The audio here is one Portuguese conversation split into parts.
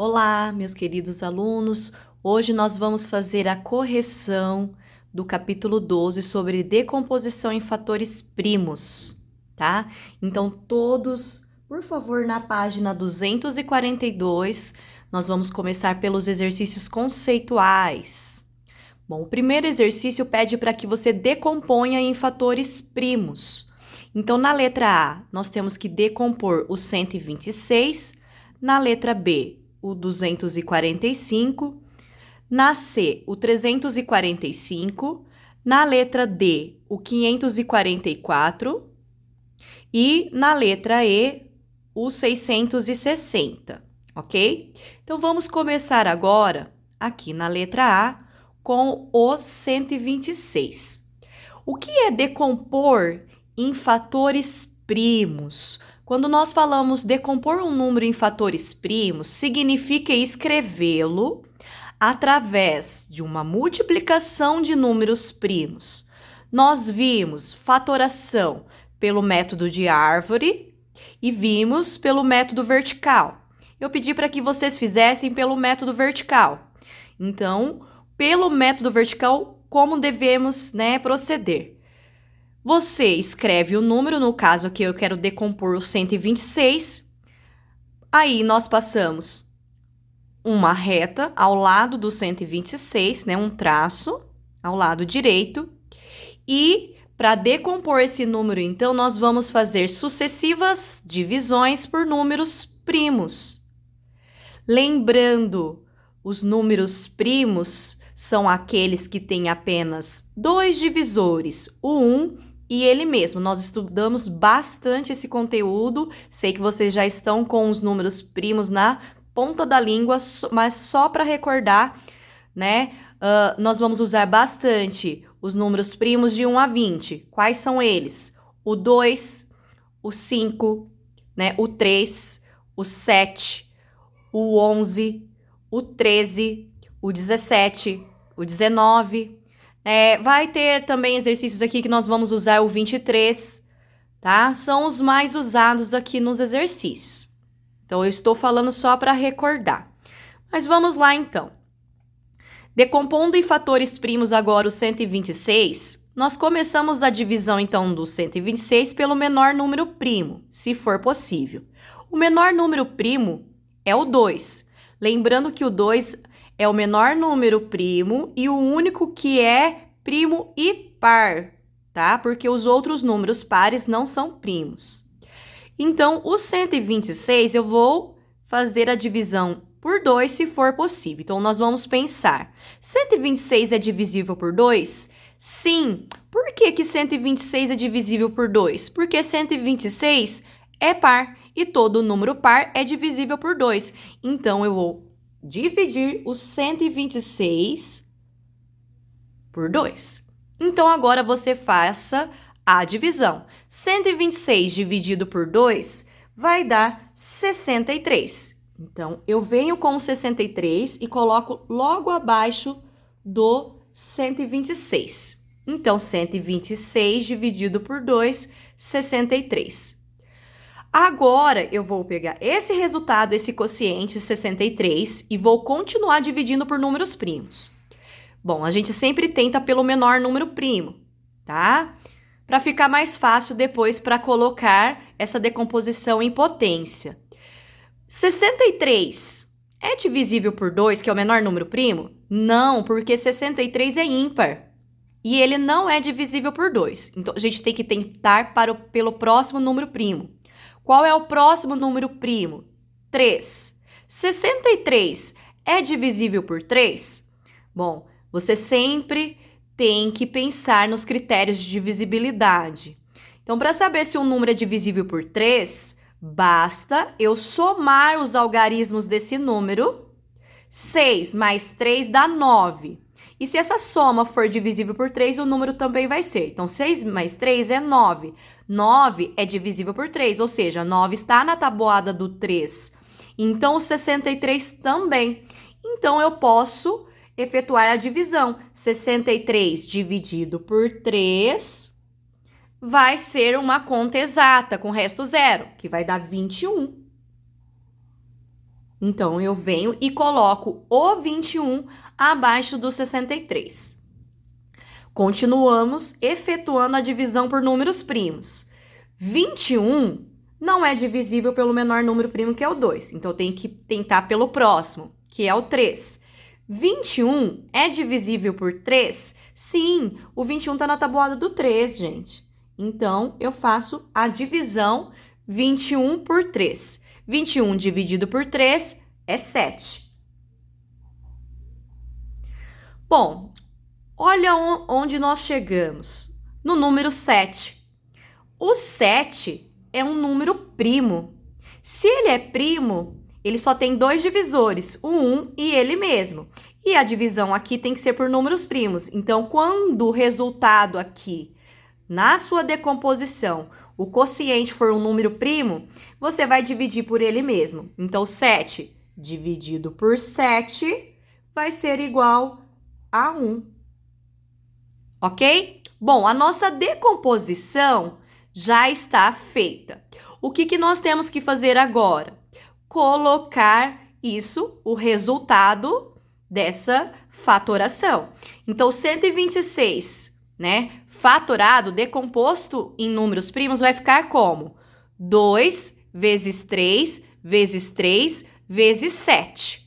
Olá, meus queridos alunos. Hoje nós vamos fazer a correção do capítulo 12 sobre decomposição em fatores primos, tá? Então, todos, por favor, na página 242, nós vamos começar pelos exercícios conceituais. Bom, o primeiro exercício pede para que você decomponha em fatores primos. Então, na letra A, nós temos que decompor o 126, na letra B, o 245, na C, o 345, na letra D, o 544 e na letra E, o 660, ok? Então, vamos começar agora, aqui na letra A, com o 126. O que é decompor em fatores primos? Quando nós falamos decompor um número em fatores primos, significa escrevê-lo através de uma multiplicação de números primos. Nós vimos fatoração pelo método de árvore e vimos pelo método vertical. Eu pedi para que vocês fizessem pelo método vertical. Então, pelo método vertical, como devemos, proceder? Você escreve o número, no caso aqui eu quero decompor o 126. Aí nós passamos uma reta ao lado do 126, um traço ao lado direito. E para decompor esse número, então, nós vamos fazer sucessivas divisões por números primos. Lembrando, os números primos são aqueles que têm apenas dois divisores, o 1 e ele mesmo. Nós estudamos bastante esse conteúdo, sei que vocês já estão com os números primos na ponta da língua, mas só para recordar, nós vamos usar bastante os números primos de 1 a 20. Quais são eles? O 2, o 5, o 3, o 7, o 11, o 13, o 17, o 19. Vai ter também exercícios aqui que nós vamos usar o 23, tá? São os mais usados aqui nos exercícios. Então, eu estou falando só para recordar. Mas vamos lá, então. Decompondo em fatores primos agora o 126, nós começamos a divisão, então, do 126 pelo menor número primo, se for possível. O menor número primo é o 2. Lembrando que o 2 é o menor número primo e o único que é primo ímpar, tá? Porque os outros números pares não são primos. Então, o 126 eu vou fazer a divisão por 2 se for possível. Então, nós vamos pensar, 126 é divisível por 2? Sim. Por que 126 é divisível por 2? Porque 126 é par e todo número par é divisível por 2. Então, eu vou dividir o 126 por 2. Então, agora você faça a divisão. 126 dividido por 2 vai dar 63. Então, eu venho com o 63 e coloco logo abaixo do 126. Então, 126 dividido por 2, 63. Agora, eu vou pegar esse resultado, esse quociente 63, e vou continuar dividindo por números primos. Bom, a gente sempre tenta pelo menor número primo, tá? Para ficar mais fácil depois para colocar essa decomposição em potência. 63 é divisível por 2, que é o menor número primo? Não, porque 63 é ímpar. E ele não é divisível por 2. Então, a gente tem que tentar pelo próximo número primo. Qual é o próximo número primo? 3. 63 é divisível por 3? Bom, você sempre tem que pensar nos critérios de divisibilidade. Então, para saber se um número é divisível por 3, basta eu somar os algarismos desse número. 6 mais 3 dá 9. E se essa soma for divisível por 3, o número também vai ser. Então, 6 mais 3 é 9. 9 é divisível por 3, ou seja, 9 está na tabuada do 3. Então, o 63 também. Então, eu posso efetuar a divisão. 63 dividido por 3 vai ser uma conta exata, com resto zero, que vai dar 21. Então, eu venho e coloco o 21 abaixo do 63. Continuamos efetuando a divisão por números primos. 21 não é divisível pelo menor número primo, que é o 2. Então, eu tenho que tentar pelo próximo, que é o 3. 21 é divisível por 3? Sim, o 21 está na tabuada do 3, gente. Então, eu faço a divisão 21 por 3. 21 dividido por 3 é 7. Bom, olha onde nós chegamos. No número 7. O 7 é um número primo. Se ele é primo, ele só tem dois divisores, o 1 e ele mesmo. E a divisão aqui tem que ser por números primos. Então, quando o resultado aqui, na sua decomposição, o quociente for um número primo, você vai dividir por ele mesmo. Então, 7 dividido por 7 vai ser igual a 1. Ok? Bom, a nossa decomposição já está feita. O que nós temos que fazer agora? Colocar isso, o resultado dessa fatoração. Então, 126, né? Fatorado, decomposto em números primos, vai ficar como? 2 vezes 3 vezes 3 vezes 7.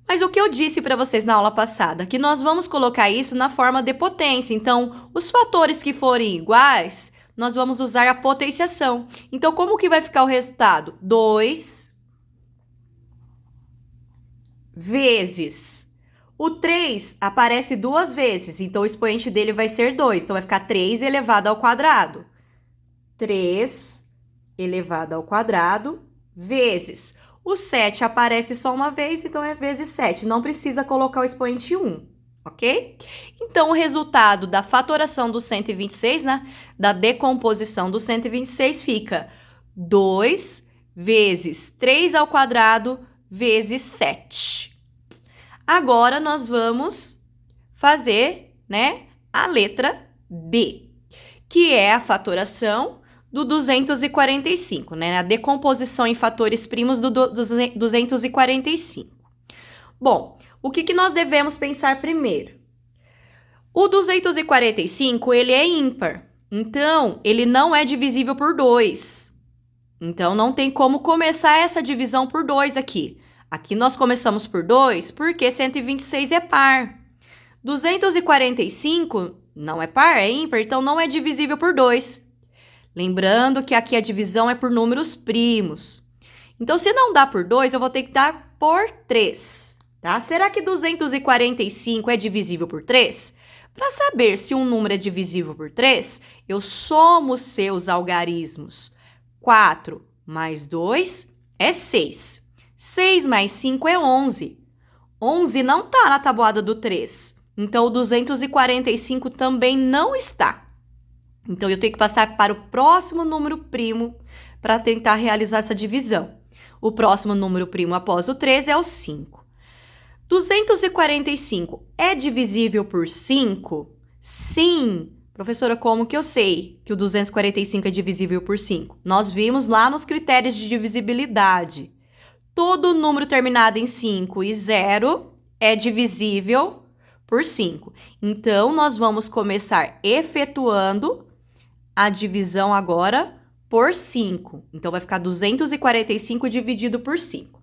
Mas o que eu disse para vocês na aula passada? Que nós vamos colocar isso na forma de potência. Então, os fatores que forem iguais, nós vamos usar a potenciação. Então, como que vai ficar o resultado? 2 vezes. O 3 aparece duas vezes, então o expoente dele vai ser 2. Então, vai ficar 3 elevado ao quadrado. 3 elevado ao quadrado vezes. O 7 aparece só uma vez, então é vezes 7. Não precisa colocar o expoente 1, ok? Então, o resultado da fatoração do 126, né? Da decomposição do 126 fica 2 vezes 3 ao quadrado vezes 7. Agora, nós vamos fazer, né, a letra B, que é a fatoração do 245, né? A decomposição em fatores primos do 245. Bom, o que nós devemos pensar primeiro? O 245, ele é ímpar. Então, ele não é divisível por 2. Então, não tem como começar essa divisão por 2 aqui. Aqui nós começamos por 2 porque 126 é par. 245 não é par, é ímpar, então não é divisível por 2. Lembrando que aqui a divisão é por números primos. Então, se não dá por 2, eu vou ter que dar por 3, tá? Será que 245 é divisível por 3? Para saber se um número é divisível por 3, eu somo seus algarismos. 4 mais 2 é 6. 6 mais 5 é 11. 11 não está na tabuada do 3. Então, o 245 também não está. Então, eu tenho que passar para o próximo número primo para tentar realizar essa divisão. O próximo número primo após o 3 é o 5. 245 é divisível por 5? Sim! Professora, como que eu sei que o 245 é divisível por 5? Nós vimos lá nos critérios de divisibilidade. Todo número terminado em 5 e 0 é divisível por 5. Então, nós vamos começar efetuando a divisão agora por 5. Então, vai ficar 245 dividido por 5.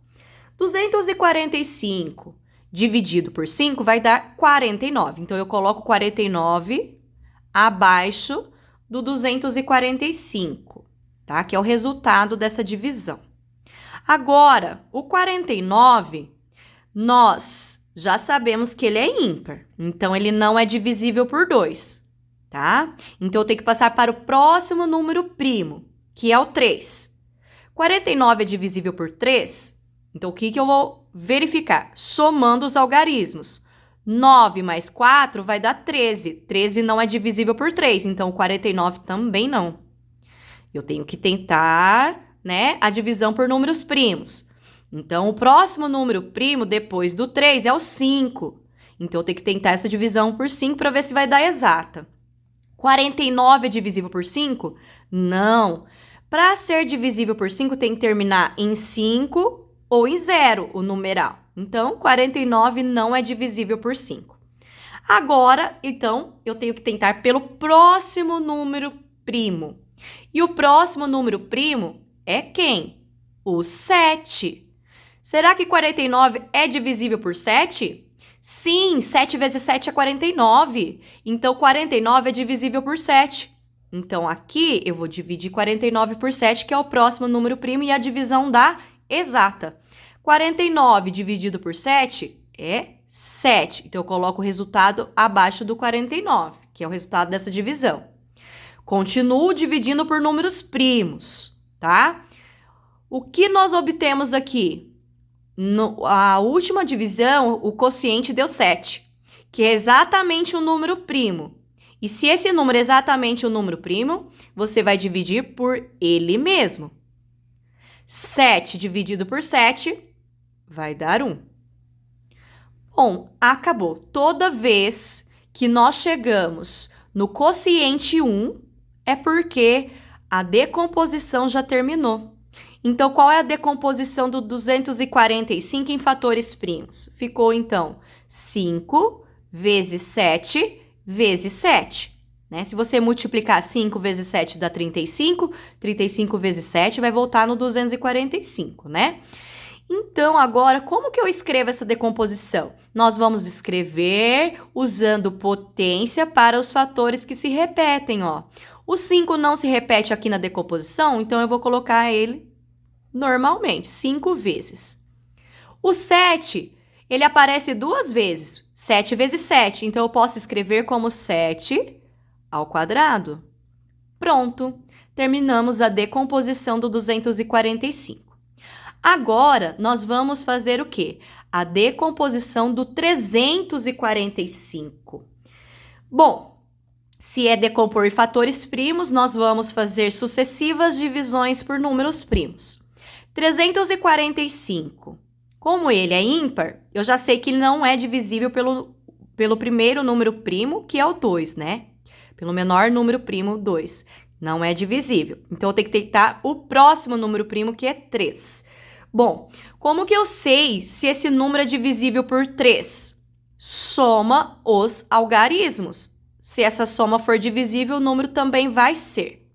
245 dividido por 5 vai dar 49. Então, eu coloco 49 abaixo do 245, tá? Que é o resultado dessa divisão. Agora, o 49, nós já sabemos que ele é ímpar. Então, ele não é divisível por 2. Tá? Então, eu tenho que passar para o próximo número primo, que é o 3. 49 é divisível por 3? Então, o que eu vou verificar? Somando os algarismos. 9 mais 4 vai dar 13. 13 não é divisível por 3, então 49 também não. Eu tenho que tentar, né, a divisão por números primos. Então, o próximo número primo depois do 3 é o 5. Então, eu tenho que tentar essa divisão por 5 para ver se vai dar exata. 49 é divisível por 5? Não. Para ser divisível por 5, tem que terminar em 5 ou em 0, o numeral. Então, 49 não é divisível por 5. Agora, então, eu tenho que tentar pelo próximo número primo. E o próximo número primo é quem? O 7. Será que 49 é divisível por 7? Sim, 7 vezes 7 é 49. Então, 49 é divisível por 7. Então, aqui eu vou dividir 49 por 7, que é o próximo número primo, e a divisão dá exata. 49 dividido por 7 é 7. Então, eu coloco o resultado abaixo do 49, que é o resultado dessa divisão. Continuo dividindo por números primos, tá? O que nós obtemos aqui? A última divisão, o quociente deu 7, que é exatamente um número primo. E se esse número é exatamente um número primo, você vai dividir por ele mesmo. 7 dividido por 7 vai dar 1. Bom, acabou. Toda vez que nós chegamos no quociente 1, é porque a decomposição já terminou. Então, qual é a decomposição do 245 em fatores primos? Ficou, então, 5 vezes 7 vezes 7. Né? Se você multiplicar 5 vezes 7 dá 35, 35 vezes 7 vai voltar no 245, né? Então, agora, como que eu escrevo essa decomposição? Nós vamos escrever usando potência para os fatores que se repetem, ó. O 5 não se repete aqui na decomposição, então eu vou colocar ele normalmente, 5 vezes. O 7, ele aparece 2 vezes, 7 vezes 7, então eu posso escrever como 7 ao quadrado. Pronto, terminamos a decomposição do 245. Agora, nós vamos fazer o quê? A decomposição do 345. Bom, se é decompor fatores primos, nós vamos fazer sucessivas divisões por números primos. 345, como ele é ímpar, eu já sei que ele não é divisível pelo primeiro número primo, que é o 2, né? Pelo menor número primo, 2. Não é divisível. Então, eu tenho que tentar o próximo número primo, que é 3. Bom, como que eu sei se esse número é divisível por 3? Soma os algarismos. Se essa soma for divisível, o número também vai ser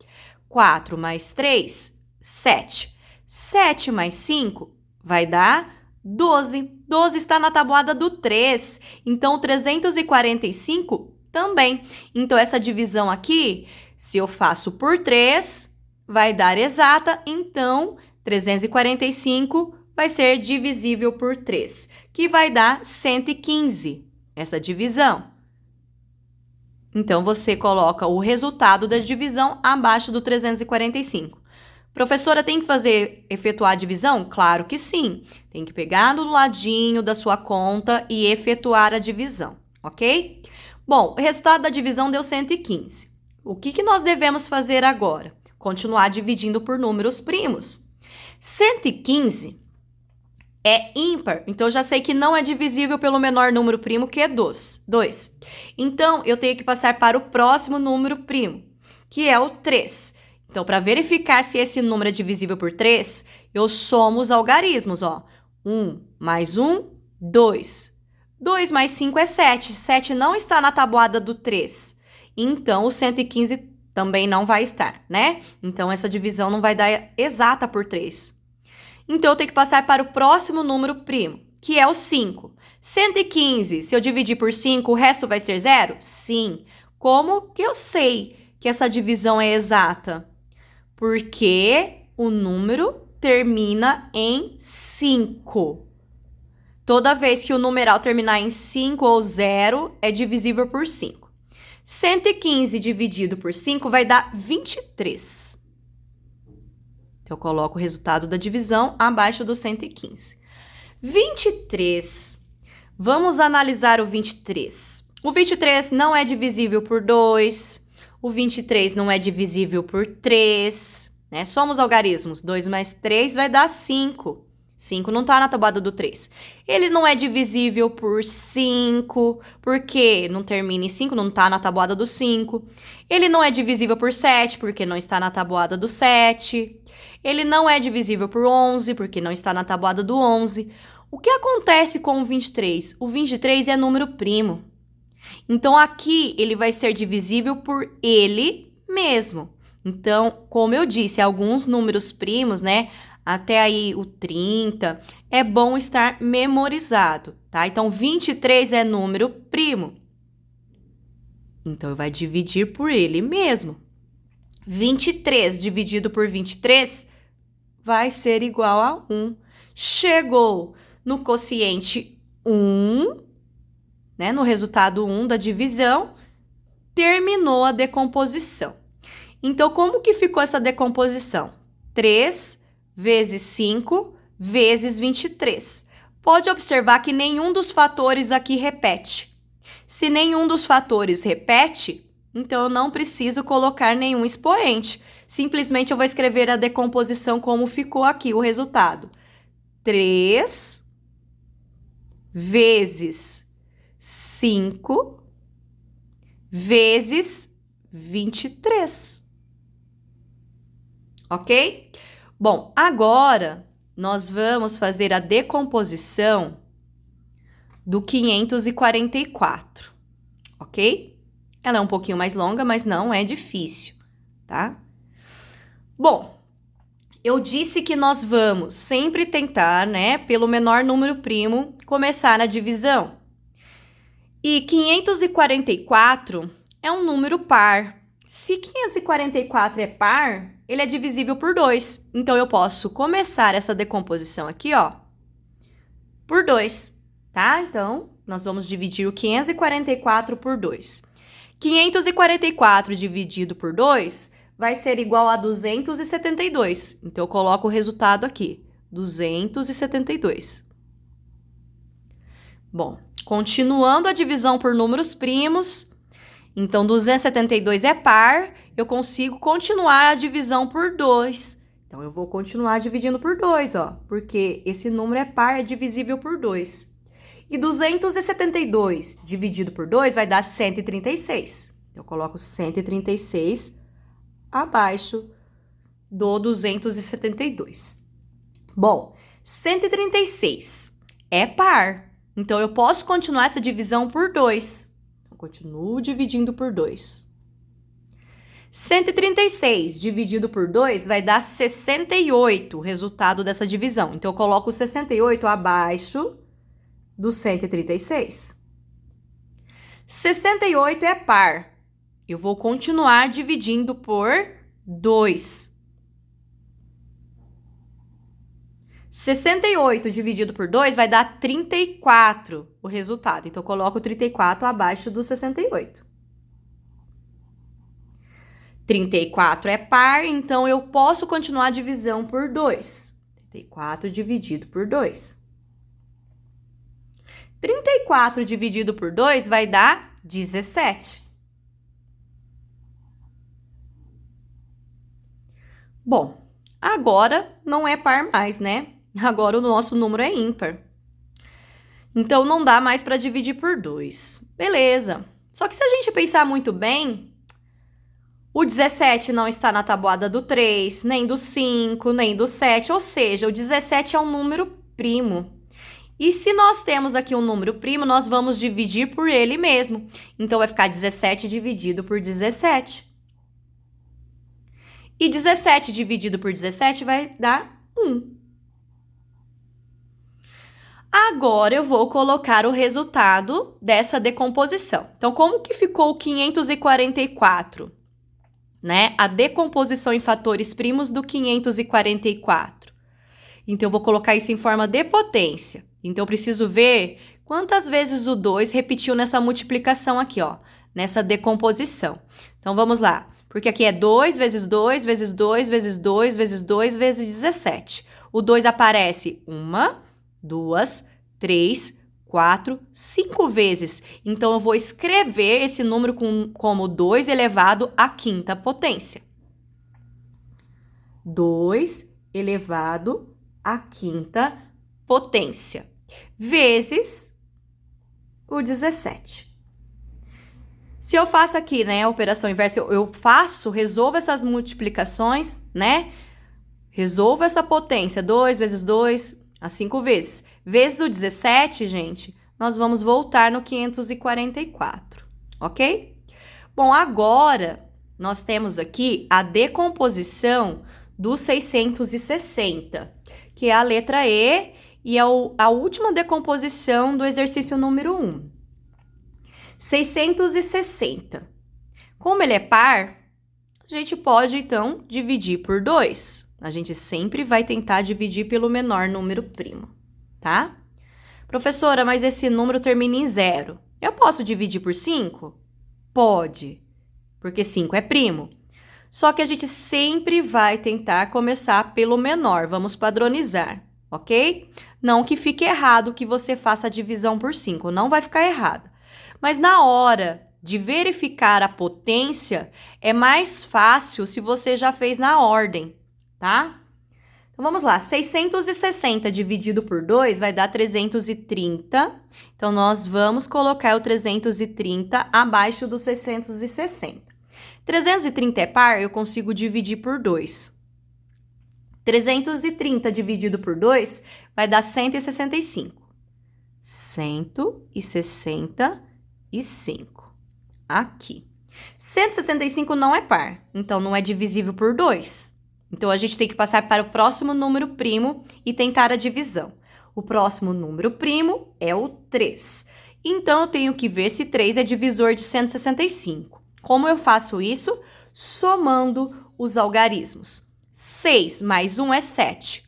4 mais 3, 7. 7 mais 5 vai dar 12. 12 está na tabuada do 3. Então, 345 também. Então, essa divisão aqui, se eu faço por 3, vai dar exata. Então, 345 vai ser divisível por 3, que vai dar 115, essa divisão. Então, você coloca o resultado da divisão abaixo do 345. Professora, tem que efetuar a divisão? Claro que sim. Tem que pegar no ladinho da sua conta e efetuar a divisão, ok? Bom, o resultado da divisão deu 115. O que nós devemos fazer agora? Continuar dividindo por números primos. 115 é ímpar, então eu já sei que não é divisível pelo menor número primo, que é 2. Então, eu tenho que passar para o próximo número primo, que é o 3. Então, para verificar se esse número é divisível por 3, eu somo os algarismos, ó. 1 mais 1, 2. 2 mais 5 é 7. 7 não está na tabuada do 3. Então, o 115 também não vai estar, né? Então, essa divisão não vai dar exata por 3. Então, eu tenho que passar para o próximo número primo, que é o 5. 115, se eu dividir por 5, o resto vai ser 0? Sim. Como que eu sei que essa divisão é exata? Porque o número termina em 5. Toda vez que o numeral terminar em 5 ou 0, é divisível por 5. 115 dividido por 5 vai dar 23. Então, eu coloco o resultado da divisão abaixo do 115. 23. Vamos analisar o 23. O 23 não é divisível por 2. O 23 não é divisível por 3, né? Somos algarismos. 2 mais 3 vai dar 5. 5 não está na tabuada do 3. Ele não é divisível por 5, porque não termina em 5, não está na tabuada do 5. Ele não é divisível por 7, porque não está na tabuada do 7. Ele não é divisível por 11, porque não está na tabuada do 11. O que acontece com o 23? O 23 é número primo. Então, aqui, ele vai ser divisível por ele mesmo. Então, como eu disse, alguns números primos, né? Até aí o 30, é bom estar memorizado, tá? Então, 23 é número primo. Então, vai dividir por ele mesmo. 23 dividido por 23 vai ser igual a 1. Chegou no quociente 1, né? No resultado 1 da divisão, terminou a decomposição. Então, como que ficou essa decomposição? 3 vezes 5 vezes 23. Pode observar que nenhum dos fatores aqui repete. Se nenhum dos fatores repete, então eu não preciso colocar nenhum expoente. Simplesmente eu vou escrever a decomposição como ficou aqui o resultado. 3 vezes 5 vezes 23. Ok? Bom, agora nós vamos fazer a decomposição do 544, ok? Ela é um pouquinho mais longa, mas não é difícil, tá? Bom, eu disse que nós vamos sempre tentar, né, pelo menor número primo, começar a divisão. E 544 é um número par. Se 544 é par, ele é divisível por 2. Então, eu posso começar essa decomposição aqui, ó, por 2, tá? Então, nós vamos dividir o 544 por 2. 544 dividido por 2 vai ser igual a 272. Então, eu coloco o resultado aqui, 272. Bom, continuando a divisão por números primos, então 272 é par, eu consigo continuar a divisão por 2. Então, eu vou continuar dividindo por 2, ó, porque esse número é par, é divisível por 2. E 272 dividido por 2 vai dar 136. Eu coloco 136 abaixo do 272. Bom, 136 é par. Então, eu posso continuar essa divisão por 2. Eu continuo dividindo por 2. 136 dividido por 2 vai dar 68, o resultado dessa divisão. Então, eu coloco 68 abaixo do 136. 68 é par. Eu vou continuar dividindo por 2. 68 dividido por 2 vai dar 34, o resultado. Então, eu coloco 34 abaixo do 68. 34 é par, então eu posso continuar a divisão por 2. 34 dividido por 2. 34 dividido por 2 vai dar 17. Bom, agora não é par mais, né? Agora o nosso número é ímpar. Então, não dá mais para dividir por 2. Beleza. Só que se a gente pensar muito bem, o 17 não está na tabuada do 3, nem do 5, nem do 7. Ou seja, o 17 é um número primo. E se nós temos aqui um número primo, nós vamos dividir por ele mesmo. Então, vai ficar 17 dividido por 17. E 17 dividido por 17 vai dar 1. Agora, eu vou colocar o resultado dessa decomposição. Então, como que ficou o 544? Né? A decomposição em fatores primos do 544. Então, eu vou colocar isso em forma de potência. Então, eu preciso ver quantas vezes o 2 repetiu nessa multiplicação aqui, ó, nessa decomposição. Então, vamos lá. Porque aqui é 2 vezes 2 vezes 2 vezes 2 vezes 2 vezes 17. O 2 aparece 1, 2, 3, 4, 5 vezes. Então, eu vou escrever esse número como 2 elevado à quinta potência. 2 elevado à quinta potência, vezes o 17. Se eu faço aqui, né, a operação inversa, resolvo essas multiplicações, né? Resolvo essa potência, 2 vezes 2, as 5 vezes. Vezes o 17, gente, nós vamos voltar no 544, ok? Bom, agora nós temos aqui a decomposição do 660, que é a letra E e é a última decomposição do exercício número 1. 660. Como ele é par, a gente pode, então, dividir por 2. A gente sempre vai tentar dividir pelo menor número primo, tá? Professora, mas esse número termina em 0. Eu posso dividir por 5? Pode, porque 5 é primo. Só que a gente sempre vai tentar começar pelo menor. Vamos padronizar, ok? Não que fique errado que você faça a divisão por 5. Não vai ficar errado. Mas na hora de verificar a potência, é mais fácil se você já fez na ordem, tá? Então, vamos lá. 660 dividido por 2 vai dar 330. Então, nós vamos colocar o 330 abaixo do 660. 330 é par, eu consigo dividir por 2. 330 dividido por 2 vai dar 165. 165. Aqui. 165 não é par, então não é divisível por 2. Então, a gente tem que passar para o próximo número primo e tentar a divisão. O próximo número primo é o 3. Então, eu tenho que ver se 3 é divisor de 165. Como eu faço isso? Somando os algarismos. 6 mais 1 é 7.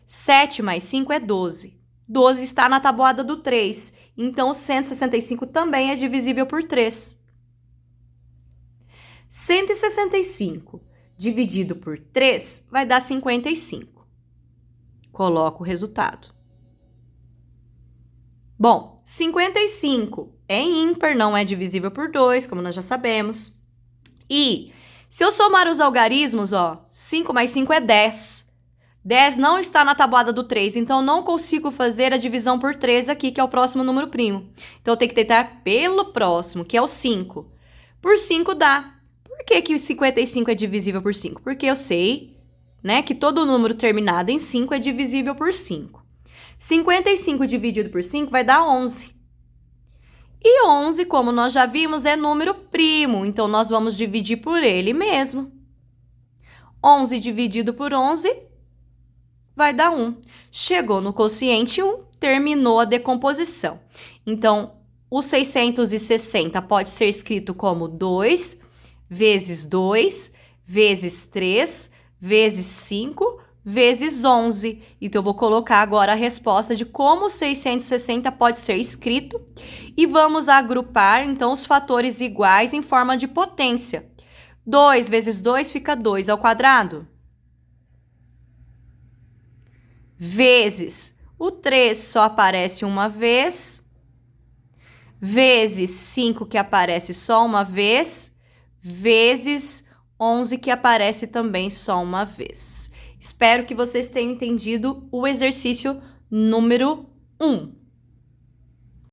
7 mais 5 é 12. 12 está na tabuada do 3. Então, 165 também é divisível por 3. 165 dividido por 3 vai dar 55. Coloco o resultado. Bom, 55 é ímpar, não é divisível por 2, como nós já sabemos. E se eu somar os algarismos, ó, 5 mais 5 é 10. 10 não está na tabuada do 3, então não consigo fazer a divisão por 3 aqui, que é o próximo número primo. Então, eu tenho que tentar pelo próximo, que é o 5. Por 5 dá. Por que 55 é divisível por 5? Porque eu sei, né, que todo número terminado em 5 é divisível por 5. 55 dividido por 5 vai dar 11. E 11, como nós já vimos, é número primo, então nós vamos dividir por ele mesmo. 11 dividido por 11 vai dar 1. Chegou no quociente 1, terminou a decomposição. Então, o 660 pode ser escrito como 2 vezes 2 vezes 3 vezes 5 vezes 11. Então, eu vou colocar agora a resposta de como o 660 pode ser escrito e vamos agrupar, então, os fatores iguais em forma de potência. 2 vezes 2 fica 2 ao quadrado. Vezes o 3 só aparece uma vez. Vezes 5 que aparece só uma vez. Vezes 11 que aparece também só uma vez. Espero que vocês tenham entendido o exercício número 1.